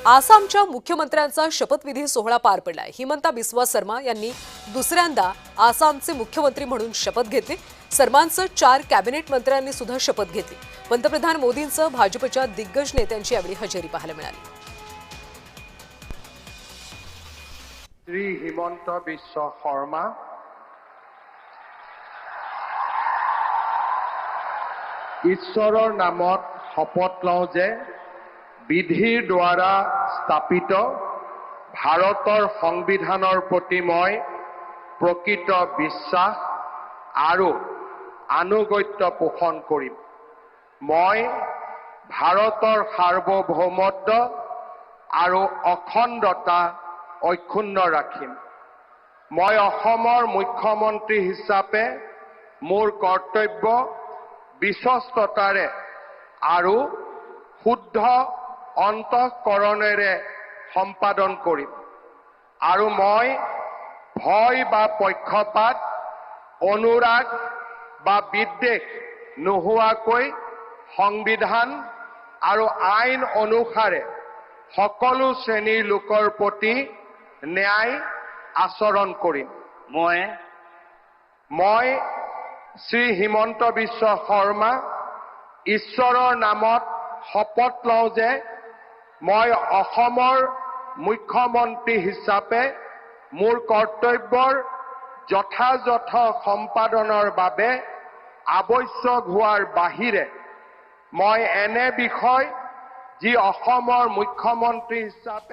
आसामच्या मुख्यमंत्र्यांचा शपथविधी सोहळा पार पडलाय। हिमंता बिस्वा शर्मा यांनी दुसऱ्यांदा आसामचे मुख्यमंत्री म्हणून शपथ घेतली। शर्मांचं 4 कॅबिनेट मंत्र्यांनी सुद्धा शपथ घेतली। पंतप्रधान मोदींचं भाजपच्या दिग्गज नेत्यांची यावेळी हजेरी पाहायला मिळाली। श्री हिमंत बिस्वा शर्मा ঈশ্বৰৰ নামত শপত লওঁ যে বিধিৰ দ্বাৰা স্থাপিত ভাৰতৰ সংবিধানৰ প্ৰতি মই প্ৰকৃত বিশ্বাস আৰু আনুগত্য পোষণ কৰিম। মই ভাৰতৰ সাৰ্বভৌমত্ব আৰু অখণ্ডতা অক্ষুণ্ণ ৰাখিম। মই অসমৰ মুখ্যমন্ত্ৰী হিচাপে মোৰ কৰ্তব্য বিশ্বস্ততাৰে আৰু শুদ্ধ অন্তঃকৰণেৰে সম্পাদন কৰিম আৰু মই ভয় বা পক্ষপাত অনুৰাগ বা বিদ্বেষ নোহোৱাকৈ সংবিধান আৰু আইন অনুসাৰে সকলো শ্ৰেণীৰ লোকৰ প্ৰতি ন্যায় আচৰণ কৰিম। মই শ্ৰী হিমন্ত বিশ্ব শৰ্মা ঈশ্বৰৰ নামত শপত লওঁ যে মই অসমৰ মুখ্যমন্ত্ৰী হিচাপে মোৰ কৰ্তব্যৰ যথাযথ সম্পাদনৰ বাবে আৱশ্যক হোৱাৰ বাহিৰে মই এনে বিষয় যি অসমৰ মুখ্যমন্ত্ৰী হিচাপে